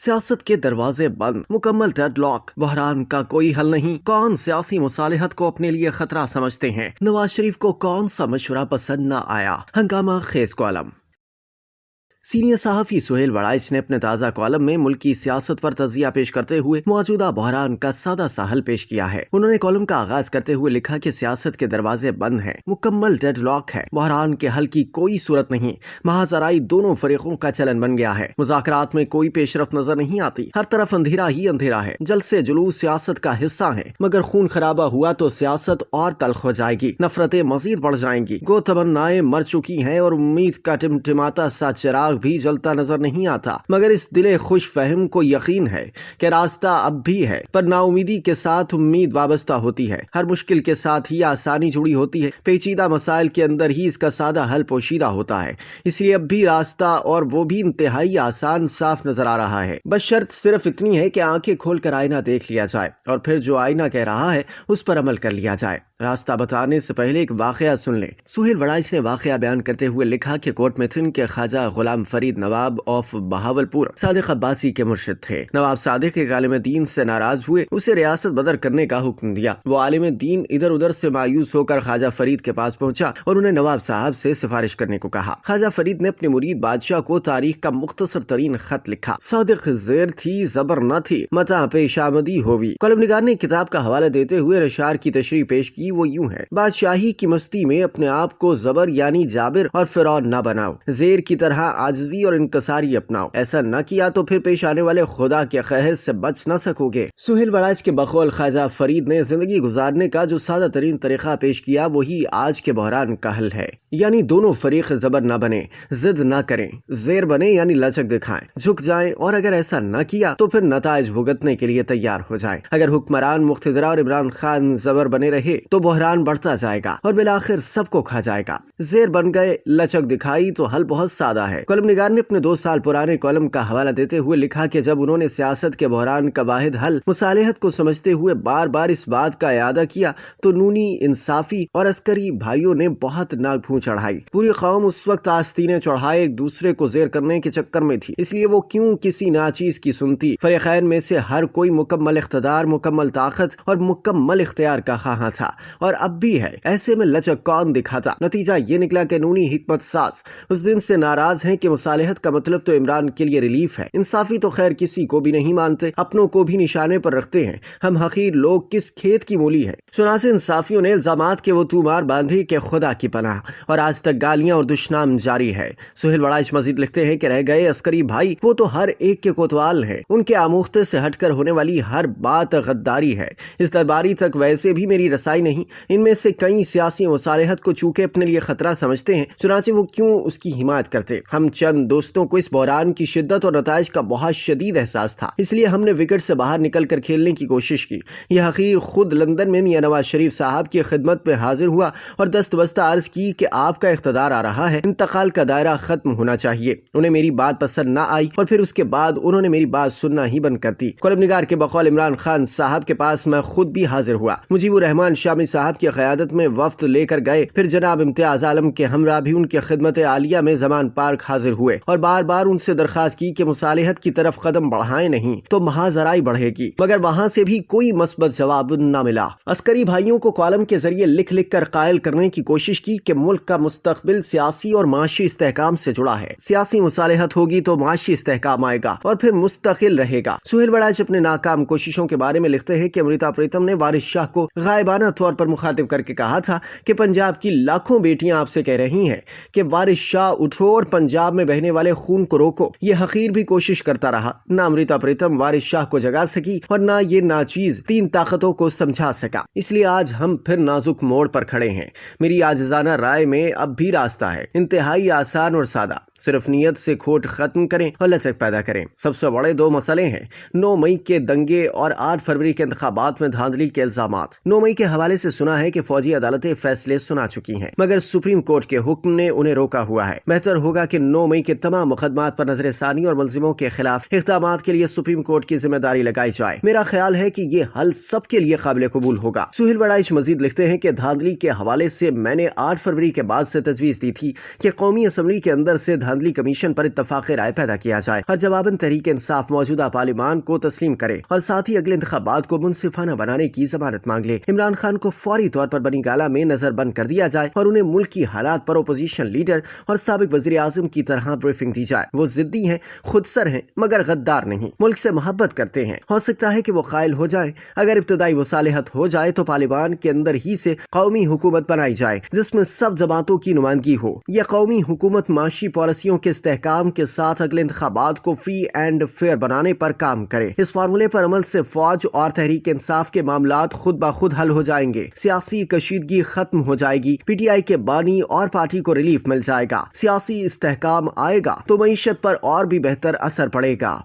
سیاست کے دروازے بند، مکمل ڈیڈ لاک، بحران کا کوئی حل نہیں، کون سیاسی مصالحت کو اپنے لیے خطرہ سمجھتے ہیں، نواز شریف کو کون سا مشورہ پسند نہ آیا، ہنگامہ خیز کالم۔ سینئر صحافی سہیل وڑائچ نے اپنے تازہ کالم میں ملکی سیاست پر تجزیہ پیش کرتے ہوئے موجودہ بحران کا سادہ سا حل پیش کیا ہے۔ انہوں نے کالم کا آغاز کرتے ہوئے لکھا کہ سیاست کے دروازے بند ہیں، مکمل ڈیڈ لاک ہے، بحران کے حل کی کوئی صورت نہیں، محض آرائی دونوں فریقوں کا چلن بن گیا ہے، مذاکرات میں کوئی پیش رفت نظر نہیں آتی، ہر طرف اندھیرا ہی اندھیرا ہے، جلسے جلوس سیاست کا حصہ ہیں، مگر خون خرابہ ہوا تو سیاست اور تلخ ہو جائے گی، نفرتیں مزید بڑھ جائیں گی، گو تمنائیں مر چکی ہیں اور امید کا ٹمٹماتا سا چراغ بھی جلتا نظر نہیں آتا، مگر اس دل خوش فہم کو یقین ہے کہ راستہ اب بھی ہے، پر نا امیدی کے ساتھ امید وابستہ ہوتی ہے، ہر مشکل کے ساتھ ہی آسانی جڑی ہوتی ہے، پیچیدہ مسائل کے اندر ہی اس کا سادہ حل پوشیدہ ہوتا ہے، اس لیے اب بھی راستہ اور وہ بھی انتہائی آسان صاف نظر آ رہا ہے، بس شرط صرف اتنی ہے کہ آنکھیں کھول کر آئینہ دیکھ لیا جائے اور پھر جو آئینہ کہہ رہا ہے اس پر عمل کر لیا جائے۔ راستہ بتانے سے پہلے ایک واقعہ سن لیں۔ سہیل وڑائچ نے واقعہ بیان کرتے ہوئے لکھا کہ کوٹ میتھن کے خواجہ غلام فرید نواب آف بہاولپور صادق عباسی کے مرشد تھے۔ نواب صادق ایک عالم دین سے ناراض ہوئے، اسے ریاست بدر کرنے کا حکم دیا۔ وہ عالم دین ادھر ادھر سے مایوس ہو کر خواجہ فرید کے پاس پہنچا اور انہیں نواب صاحب سے سفارش کرنے کو کہا۔ خواجہ فرید نے اپنے مرید بادشاہ کو تاریخ کا مختصر ترین خط لکھا۔ صادق زیر تھی زبر نہ تھی، متا پیش آمدی ہوئی۔ کالم نگار نے کتاب کا حوالہ دیتے ہوئے اشعار کی تشریح پیش کی، وہ یوں ہے: بادشاہی کی مستی میں اپنے آپ کو زبر یعنی جابر اور فرعون نہ بناؤ، زیر کی طرح عاجزی اور انکساری اپناؤ، ایسا نہ کیا تو پھر پیش آنے والے خدا کے قہر سے بچ نہ سکو گے۔ سہیل وڑائچ کے بقول خواجہ فرید نے زندگی گزارنے کا جو سادہ ترین طریقہ پیش کیا وہی آج کے بحران کا حل ہے، یعنی دونوں فریق زبر نہ بنے، ضد نہ کریں، زیر بنے یعنی لچک دکھائیں، جھک جائیں، اور اگر ایسا نہ کیا تو پھر نتائج بھگتنے کے لیے تیار ہو جائیں۔ اگر حکمران مقتدرہ اور عمران خان زبر بنے رہے تو بحران بڑھتا جائے گا اور بالآخر سب کو کھا جائے گا۔ زیر بن گئے، لچک دکھائی تو حل بہت سادہ ہے۔ کالم نگار نے اپنے 2 سال پرانے کالم کا حوالہ دیتے ہوئے لکھا کہ جب انہوں نے سیاست کے بحران کا واحد حل مصالحت کو سمجھتے ہوئے بار بار اس بات کا اعادہ کیا تو نونی، انصافی اور عسکری بھائیوں نے بہت ناک پھون چڑھائی۔ پوری قوم اس وقت آستینے چڑھائے ایک دوسرے کو زیر کرنے کے چکر میں تھی، اس لیے وہ کیوں کسی ناچیز کی سنتی۔ فریقین میں سے ہر کوئی مکمل اقتدار، مکمل طاقت اور مکمل اختیار کا خواہاں تھا اور اب بھی ہے، ایسے میں لچک کون دکھاتا؟ نتیجہ یہ نکلا کہ نونی حکمت ساز اس دن سے ناراض ہیں کہ مصالحت کا مطلب تو عمران کے لیے ریلیف ہے، انصافی تو خیر کسی کو بھی نہیں مانتے، اپنوں کو بھی نشانے پر رکھتے ہیں، ہم حقیر لوگ کس کھیت کی مولی ہے۔ چنانچہ انصافیوں نے الزامات کے وہ تومار باندھے کہ خدا کی پناہ، اور آج تک گالیاں اور دشنام جاری ہے۔ سہیل وڑائچ مزید لکھتے ہیں کہ رہ گئے عسکری بھائی، وہ تو ہر ایک کے کوتوال ہیں، ان کے آموختے سے ہٹ کر ہونے والی ہر بات غداری ہے، اس درباری تک ویسے بھی میری رسائی نہیں، ان میں سے کئی سیاسی مصالحت کو چونکہ اپنے لیے خطرہ سمجھتے ہیں، چنانچہ وہ کیوں اس کی حمایت کرتے؟ ہم چند دوستوں کو اس بحران کی شدت اور نتائج کا بہت شدید احساس تھا، اس لیے ہم نے وکٹ سے باہر نکل کر کھیلنے کی کوشش کی۔ یہ حقیر خود لندن میں میاں نواز شریف صاحب کی خدمت میں حاضر ہوا اور دست بستہ عرض کی کہ آپ کا اقتدار آ رہا ہے، انتقال کا دائرہ ختم ہونا چاہیے۔ انہیں میری بات پسند نہ آئی اور پھر اس کے بعد انہوں نے میری بات سننا ہی بند کر دی۔ کالم نگار کے بقول عمران خان صاحب کے پاس میں خود بھی حاضر ہوا، مجیب الرحمان شامی صاحب کی قیادت میں وفد لے کر گئے، پھر جناب امتیاز عالم کے ہمراہ بھی ان کے خدمت عالیہ میں زمان پارک حاضر ہوئے اور بار بار ان سے درخواست کی کہ مصالحت کی طرف قدم بڑھائیں نہیں تو محض آرائی بڑھے گی، مگر وہاں سے بھی کوئی مثبت جواب نہ ملا۔ عسکری بھائیوں کو کالم کے ذریعے لکھ لکھ کر قائل کرنے کی کوشش کی کہ ملک کا مستقبل سیاسی اور معاشی استحکام سے جڑا ہے، سیاسی مصالحت ہوگی تو معاشی استحکام آئے گا اور پھر مستقل رہے گا۔ سہیل وڑائچ اپنے ناکام کوششوں کے بارے میں لکھتے ہیں کہ امرتا پریتم نے وارث شاہ کو غائبانہ طور پر مخاطب کر کے کہا تھا کہ پنجاب کی لاکھوں بیٹیاں آپ سے کہہ رہی ہیں کہ وارث شاہ اٹھو اور پنجاب میں بہنے والے خون کو روکو۔ یہ حقیر بھی کوشش کرتا رہا، نہ امرتا پریتم وارث شاہ کو جگا سکی اور نہ یہ ناچیز 3 طاقتوں کو سمجھا سکا، اس لیے آج ہم پھر نازک موڑ پر کھڑے ہیں۔ میری عاجزانہ رائے میں اب بھی راستہ ہے، انتہائی آسان اور سادہ، صرف نیت سے کھوٹ ختم کریں اور لچک پیدا کریں۔ سب سے بڑے 2 مسئلے ہیں: 9 مئی کے دنگے اور 8 فروری کے انتخابات میں دھاندلی کے الزامات۔ 9 مئی کے حوالے سے سنا ہے کہ فوجی عدالتیں فیصلے سنا چکی ہیں، مگر سپریم کورٹ کے حکم نے انہیں روکا ہوا ہے۔ بہتر ہوگا کہ 9 مئی کے تمام مقدمات پر نظر ثانی اور ملزموں کے خلاف اقدامات کے لیے سپریم کورٹ کی ذمہ داری لگائی جائے۔ میرا خیال ہے کہ یہ حل سب کے لیے قابل قبول ہوگا۔ سہیل وڑائچ مزید لکھتے ہیں کہ دھاندلی کے حوالے سے میں نے 8 فروری کے بعد سے تجویز دی تھی کہ قومی اسمبلی کے اندر سے دھاندلی کمیشن پر اتفاق رائے پیدا کیا جائے اور جواباً تحریک انصاف موجودہ پارلیمان کو تسلیم کرے اور ساتھ ہی اگلے انتخابات کو منصفانہ بنانے کی ضمانت مانگ لے۔ عمران خان کو فوری طور پر بنی گالہ میں نظر بند کر دیا جائے اور انہیں ملکی حالات پر اپوزیشن لیڈر اور سابق وزیر اعظم کی طرح بریفنگ دی جائے۔ وہ ضدی ہیں، خود سر ہیں، مگر غدار نہیں، ملک سے محبت کرتے ہیں۔ ہو سکتا ہے کہ وہ قائل ہو جائیں۔ اگر ابتدائی مصالحت ہو جائے تو پارلیمان کے اندر ہی سے قومی حکومت بنائی جائے جس میں سب جماعتوں کی نمائندگی ہو۔ یہ قومی حکومت معاشی پالیسیوں کے استحکام کے ساتھ اگلے انتخابات کو فری اینڈ فیئر بنانے پر کام کرے۔ اس فارمولے پر عمل سے فوج اور تحریک انصاف کے معاملات خود بخود حل ہو جائیں گے، سیاسی کشیدگی ختم ہو جائے گی، پی ٹی آئی کے بانی اور پارٹی کو ریلیف مل جائے گا، سیاسی استحکام آئے گا تو معیشت پر اور بھی بہتر اثر پڑے گا۔